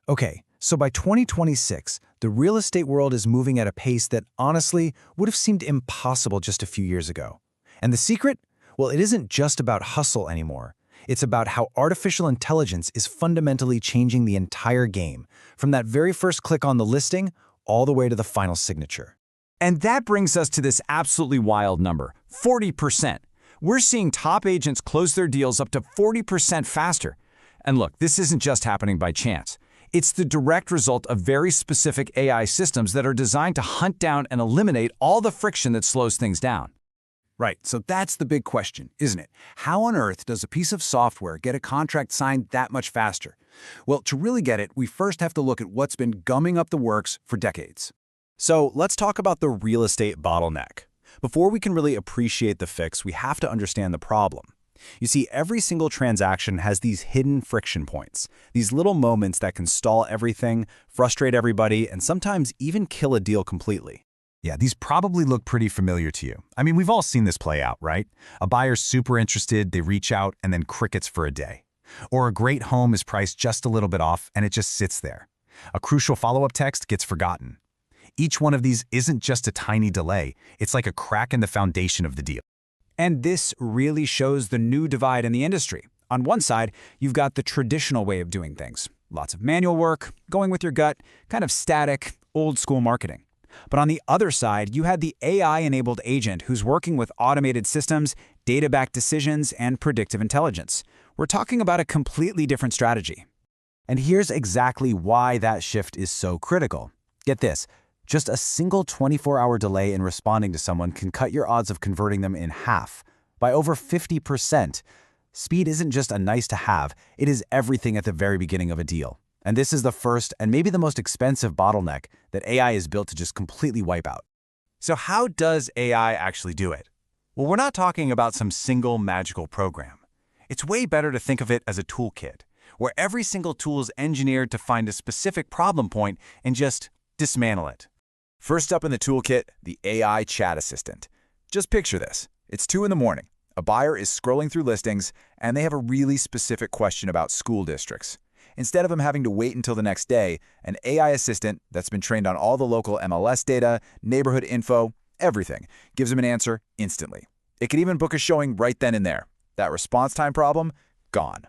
Okay, so by 2026, the real estate world is moving at a pace that honestly would have seemed impossible just a few years ago. And the secret? Well, it isn't just about hustle anymore. It's about how artificial intelligence is fundamentally changing the entire game, from that very first click on the listing all the way to the final signature. And that brings us to this absolutely wild number, 40%. We're seeing top agents close their deals up to 40% faster. And look, this isn't just happening by chance. It's the direct result of very specific AI systems that are designed to hunt down and eliminate all the friction that slows things down. Right, so that's the big question, isn't it? How on earth does a piece of software get a contract signed that much faster? Well, to really get it, we first have to look at what's been gumming up the works for decades. So let's talk about the real estate bottleneck. Before we can really appreciate the fix, we have to understand the problem. You see, every single transaction has these hidden friction points, these little moments that can stall everything, frustrate everybody, and sometimes even kill a deal completely. Yeah, these probably look pretty familiar to you. I mean, we've all seen this play out, right? A buyer's super interested, they reach out, and then crickets for a day. Or a great home is priced just a little bit off, and it just sits there. A crucial follow-up text gets forgotten. Each one of these isn't just a tiny delay, it's like a crack in the foundation of the deal. And this really shows the new divide in the industry. On one side, you've got the traditional way of doing things. Lots of manual work, going with your gut, kind of static, old-school marketing. But on the other side, you had the AI-enabled agent who's working with automated systems, data-backed decisions, and predictive intelligence. We're talking about a completely different strategy. And here's exactly why that shift is so critical. Get this. Just a single 24-hour delay in responding to someone can cut your odds of converting them in half, by over 50%. Speed isn't just a nice-to-have, it is everything at the very beginning of a deal. And this is the first and maybe the most expensive bottleneck that AI is built to just completely wipe out. So how does AI actually do it? Well, we're not talking about some single magical program. It's way better to think of it as a toolkit, where every single tool is engineered to find a specific problem point and just dismantle it. First up in the toolkit, the AI chat assistant. Just picture this. It's 2 in the morning. A buyer is scrolling through listings, and they have a really specific question about school districts. Instead of them having to wait until the next day, an AI assistant that's been trained on all the local MLS data, neighborhood info, everything, gives them an answer instantly. It could even book a showing right then and there. That response time problem, gone.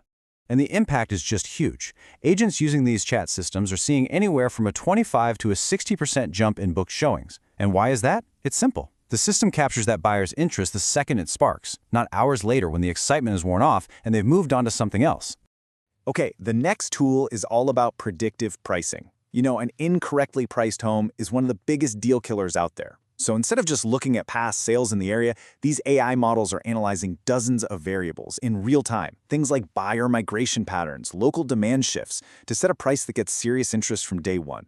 And the impact is just huge. Agents using these chat systems are seeing anywhere from a 25 to a 60% jump in booked showings. And why is that? It's simple. The system captures that buyer's interest the second it sparks, not hours later when the excitement is worn off and they've moved on to something else. Okay, the next tool is all about predictive pricing. You know, an incorrectly priced home is one of the biggest deal killers out there. So instead of just looking at past sales in the area, these AI models are analyzing dozens of variables in real time. Things like buyer migration patterns, local demand shifts, to set a price that gets serious interest from day one.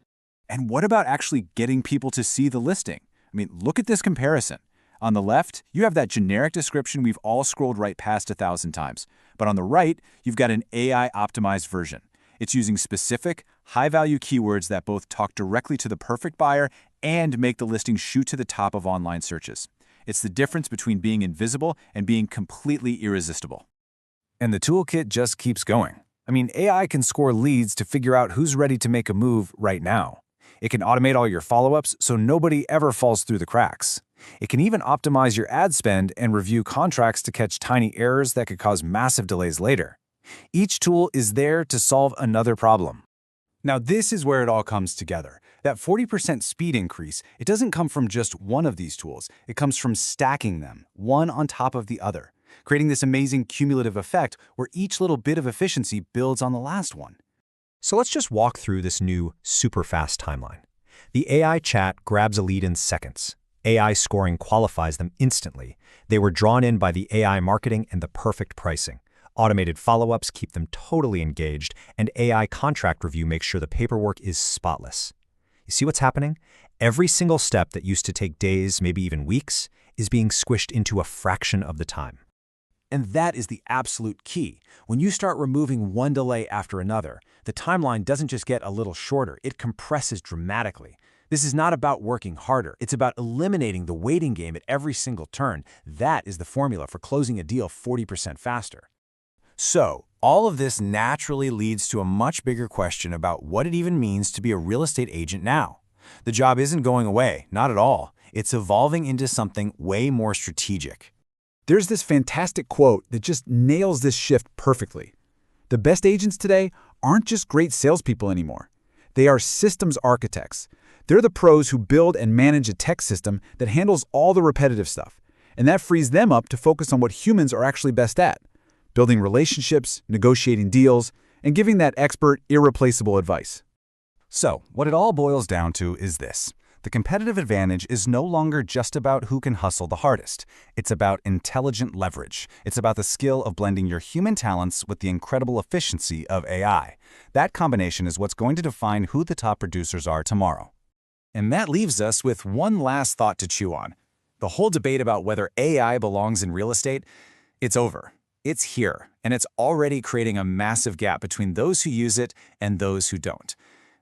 And what about actually getting people to see the listing? I mean, look at this comparison. On the left, you have that generic description we've all scrolled right past 1,000 times. But on the right, you've got an AI-optimized version. It's using specific, high-value keywords that both talk directly to the perfect buyer and make the listing shoot to the top of online searches. It's the difference between being invisible and being completely irresistible. And the toolkit just keeps going. I mean, AI can score leads to figure out who's ready to make a move right now. It can automate all your follow-ups so nobody ever falls through the cracks. It can even optimize your ad spend and review contracts to catch tiny errors that could cause massive delays later. Each tool is there to solve another problem. Now, this is where it all comes together. That 40% speed increase, it doesn't come from just one of these tools. It comes from stacking them, one on top of the other, creating this amazing cumulative effect where each little bit of efficiency builds on the last one. So let's just walk through this new super fast timeline. The AI chat grabs a lead in seconds. AI scoring qualifies them instantly. They were drawn in by the AI marketing and the perfect pricing. Automated follow-ups keep them totally engaged, and AI contract review makes sure the paperwork is spotless. You see what's happening? Every single step that used to take days, maybe even weeks, is being squished into a fraction of the time. And that is the absolute key. When you start removing one delay after another, the timeline doesn't just get a little shorter, it compresses dramatically. This is not about working harder, it's about eliminating the waiting game at every single turn. That is the formula for closing a deal 40% faster. So, all of this naturally leads to a much bigger question about what it even means to be a real estate agent now. The job isn't going away, not at all. It's evolving into something way more strategic. There's this fantastic quote that just nails this shift perfectly. The best agents today aren't just great salespeople anymore. They are systems architects. They're the pros who build and manage a tech system that handles all the repetitive stuff, and that frees them up to focus on what humans are actually best at: building relationships, negotiating deals, and giving that expert, irreplaceable advice. So, what it all boils down to is this. The competitive advantage is no longer just about who can hustle the hardest. It's about intelligent leverage. It's about the skill of blending your human talents with the incredible efficiency of AI. That combination is what's going to define who the top producers are tomorrow. And that leaves us with one last thought to chew on. The whole debate about whether AI belongs in real estate, it's over. It's here, and it's already creating a massive gap between those who use it and those who don't.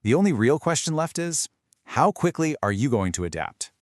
The only real question left is, how quickly are you going to adapt?